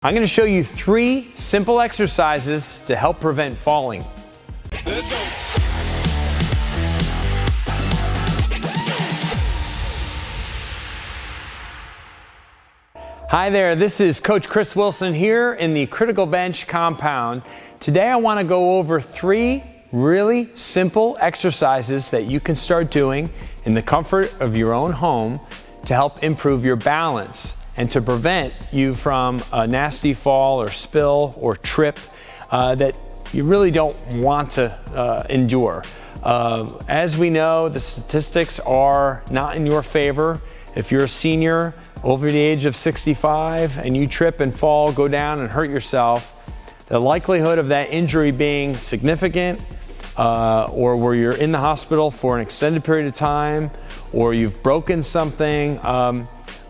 I'm going to show you 3 simple exercises to help prevent falling. Let's go. Hi there, this is Coach Chris Wilson here in the Criticalbench compound. Today I want to go over 3 really simple exercises that you can start doing in the comfort of your own home to help improve your balance and to prevent you from a nasty fall or spill or trip that you really don't want to endure. As we know, the statistics are not in your favor. If you're a senior over the age of 65 and you trip and fall, go down and hurt yourself, the likelihood of that injury being significant or where you're in the hospital for an extended period of time or you've broken something,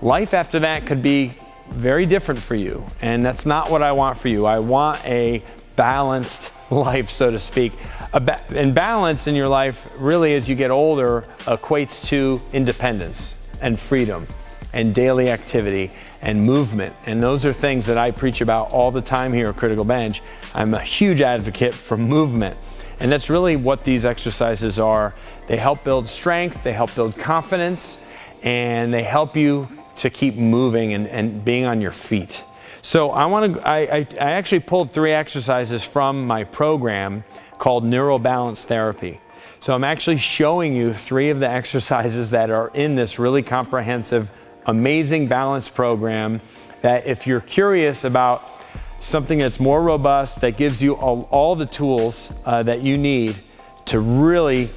life after that could be very different for you, and that's not what I want for you. I want a balanced life, so to speak. And balance in your life, really, as you get older, equates to independence and freedom and daily activity and movement. And those are things that I preach about all the time here at Criticalbench. I'm a huge advocate for movement. And that's really what these exercises are. They help build strength, they help build confidence, and they help you to keep moving and being on your feet. So I actually pulled 3 exercises from my program called Neurobalance Therapy. So I'm actually showing you 3 of the exercises that are in this really comprehensive, amazing balance program that if you're curious about something that's more robust, that gives you all the tools that you need to really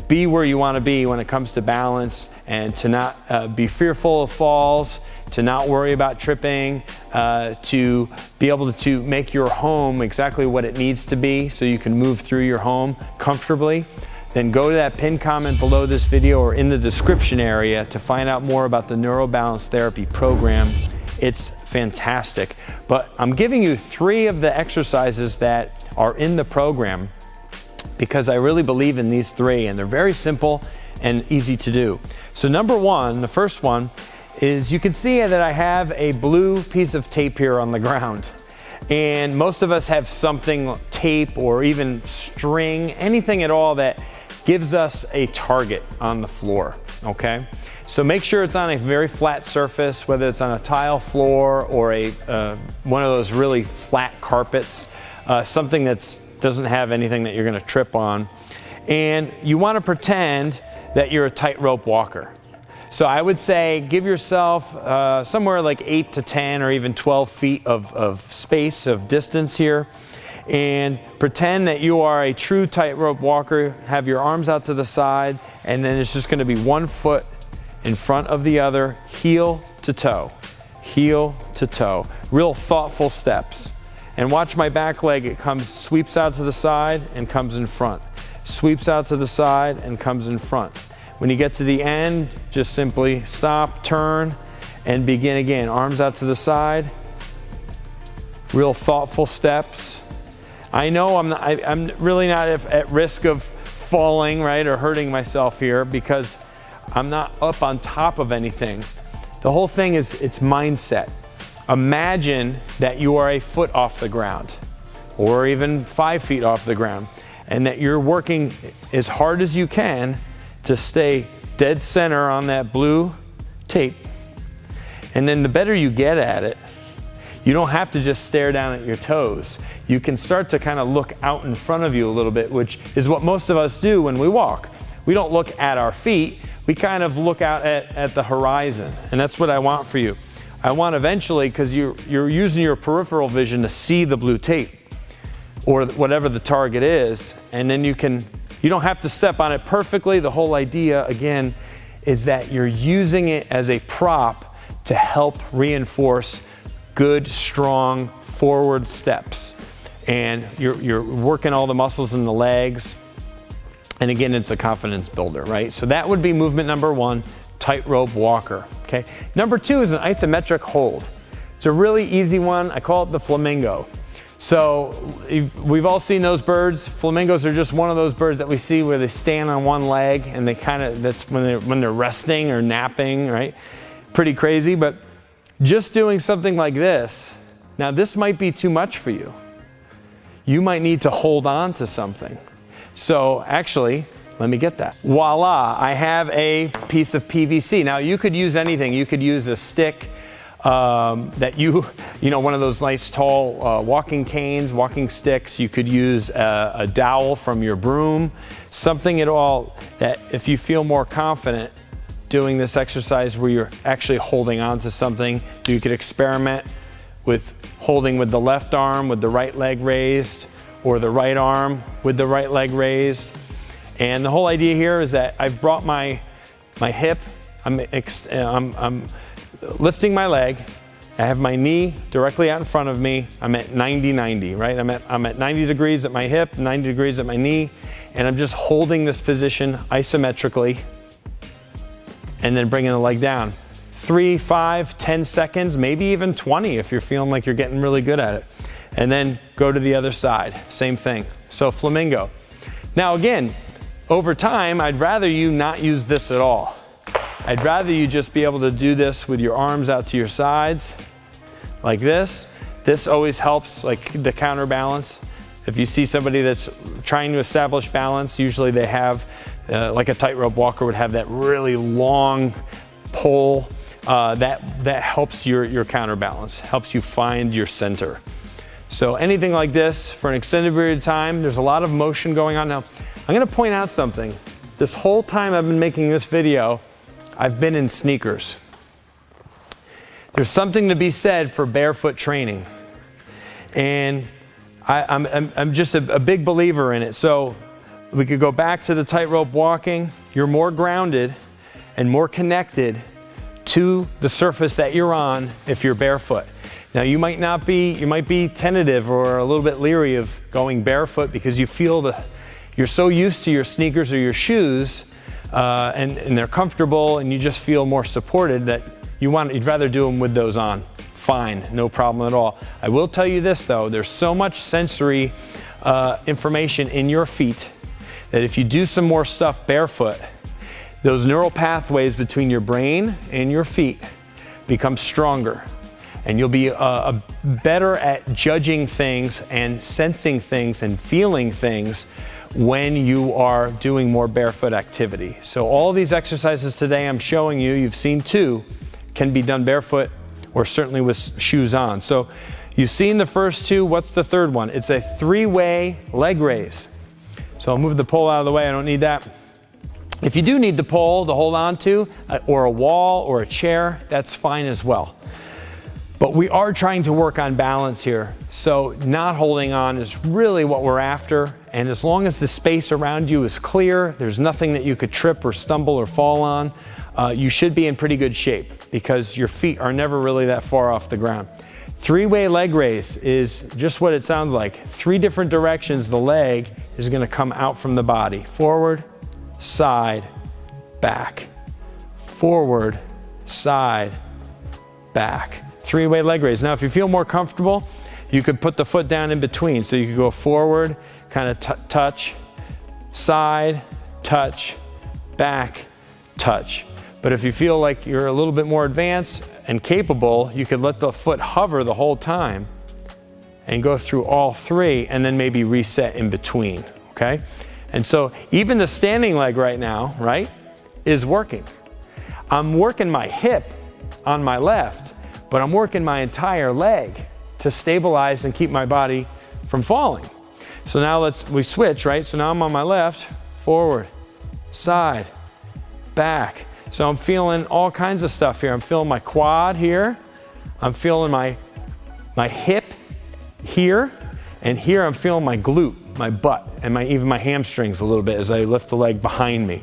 be where you want to be when it comes to balance and to not be fearful of falls, to not worry about tripping, to be able to make your home exactly what it needs to be so you can move through your home comfortably, then go to that pinned comment below this video or in the description area to find out more about the Neurobalance Therapy program. It's fantastic. But I'm giving you 3 of the exercises that are in the program because I really believe in these 3, and they're very simple and easy to do. So number 1, the first one, is you can see that I have a blue piece of tape here on the ground. And most of us have something, tape or even string, anything at all that gives us a target on the floor, okay? So make sure it's on a very flat surface, whether it's on a tile floor or one of those really flat carpets, something that doesn't have anything that you're gonna trip on. And you wanna pretend that you're a tightrope walker. So I would say give yourself somewhere like 8 to 10 or even 12 feet of space, of distance here, and pretend that you are a true tightrope walker. Have your arms out to the side, and then it's just gonna be 1 foot in front of the other, heel to toe, heel to toe. Real thoughtful steps. And watch my back leg, it sweeps out to the side and comes in front. Sweeps out to the side and comes in front. When you get to the end, just simply stop, turn, and begin again. Arms out to the side. Real thoughtful steps. I know I'm really not at risk of falling, right, or hurting myself here because I'm not up on top of anything. The whole thing is, it's mindset. Imagine that you are a foot off the ground or even 5 feet off the ground and that you're working as hard as you can to stay dead center on that blue tape. And then the better you get at it, you don't have to just stare down at your toes. You can start to kind of look out in front of you a little bit, which is what most of us do when we walk. We don't look at our feet, we kind of look out at the horizon. And that's what I want for you. I want eventually, because you're using your peripheral vision to see the blue tape or whatever the target is, and then you don't have to step on it perfectly. The whole idea, again, is that you're using it as a prop to help reinforce good, strong forward steps. And you're working all the muscles in the legs. And again, it's a confidence builder, right? So that would be movement number 1, tightrope walker, okay? Number 2 is an isometric hold. It's a really easy one. I call it the flamingo. So we've all seen those birds. Flamingos are just one of those birds that we see where they stand on one leg and that's when they're resting or napping, right? Pretty crazy, but just doing something like this Now this might be too much for you. You might need to hold on to something. So actually, let me get that. Voila, I have a piece of PVC. Now you could use anything. You could use a stick that you know, one of those nice tall walking canes, walking sticks. You could use a dowel from your broom, something at all that if you feel more confident doing this exercise where you're actually holding on to something, you could experiment with holding with the left arm with the right leg raised, or the right arm with the right leg raised. And the whole idea here is that I've brought my hip, I'm lifting my leg, I have my knee directly out in front of me, I'm at 90-90, right? I'm at 90 degrees at my hip, 90 degrees at my knee, and I'm just holding this position isometrically, and then bringing the leg down. 3, 5, 10 seconds, maybe even 20 if you're feeling like you're getting really good at it. And then go to the other side, same thing. So flamingo. Now again, over time, I'd rather you not use this at all. I'd rather you just be able to do this with your arms out to your sides, like this. This always helps, like the counterbalance. If you see somebody that's trying to establish balance, usually they have, like a tightrope walker would have that really long pole. That helps your counterbalance, helps you find your center. So anything like this for an extended period of time, there's a lot of motion going on. Now, I'm gonna point out something. This whole time I've been making this video, I've been in sneakers. There's something to be said for barefoot training. And I'm just a big believer in it. So we could go back to the tightrope walking. You're more grounded and more connected to the surface that you're on if you're barefoot. Now you might be tentative or a little bit leery of going barefoot because you feel you're so used to your sneakers or your shoes and they're comfortable and you just feel more supported that you'd rather do them with those on. Fine, no problem at all. I will tell you this though, there's so much sensory information in your feet that if you do some more stuff barefoot, those neural pathways between your brain and your feet become stronger. And you'll be better at judging things and sensing things and feeling things when you are doing more barefoot activity. So all these exercises today I'm showing you, you've seen 2, can be done barefoot or certainly with shoes on. So you've seen the first 2, what's the third one? It's a 3-way leg raise. So I'll move the pole out of the way, I don't need that. If you do need the pole to hold on to, or a wall or a chair, that's fine as well. But we are trying to work on balance here. So not holding on is really what we're after. And as long as the space around you is clear, there's nothing that you could trip or stumble or fall on, you should be in pretty good shape because your feet are never really that far off the ground. 3-way leg raise is just what it sounds like. 3 different directions the leg is gonna come out from the body. Forward, side, back. Forward, side, back. 3-way leg raise. Now, if you feel more comfortable, you could put the foot down in between. So you could go forward, kind of touch, side, touch, back, touch. But if you feel like you're a little bit more advanced and capable, you could let the foot hover the whole time and go through all 3 and then maybe reset in between, okay? And so even the standing leg right now, right, is working. I'm working my hip on my left, but I'm working my entire leg to stabilize and keep my body from falling. So now we switch, right? So now I'm on my left, forward, side, back. So I'm feeling all kinds of stuff here. I'm feeling my quad here. I'm feeling my hip here. And here I'm feeling my glute, my butt, and even my hamstrings a little bit as I lift the leg behind me.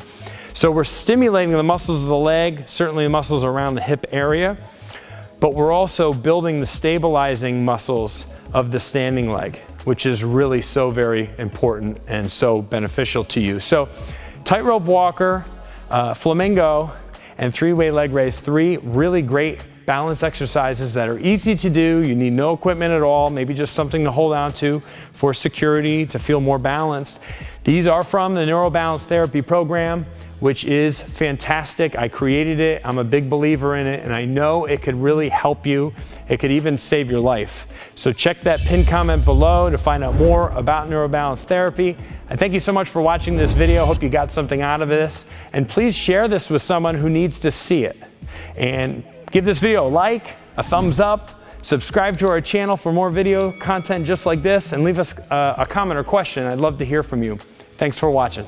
So we're stimulating the muscles of the leg, certainly the muscles around the hip area, but we're also building the stabilizing muscles of the standing leg, which is really so very important and so beneficial to you. So tightrope walker, flamingo, and 3-way leg raise, 3 really great balance exercises that are easy to do. You need no equipment at all, maybe just something to hold on to for security, to feel more balanced. These are from the Neural Balance Therapy program. which is fantastic. I created it, I'm a big believer in it, and I know it could really help you. It could even save your life. So check that pinned comment below to find out more about neurobalance therapy. I thank you so much for watching this video. Hope you got something out of this. And please share this with someone who needs to see it. And give this video a like, a thumbs up, subscribe to our channel for more video content just like this, and leave us a comment or question. I'd love to hear from you. Thanks for watching.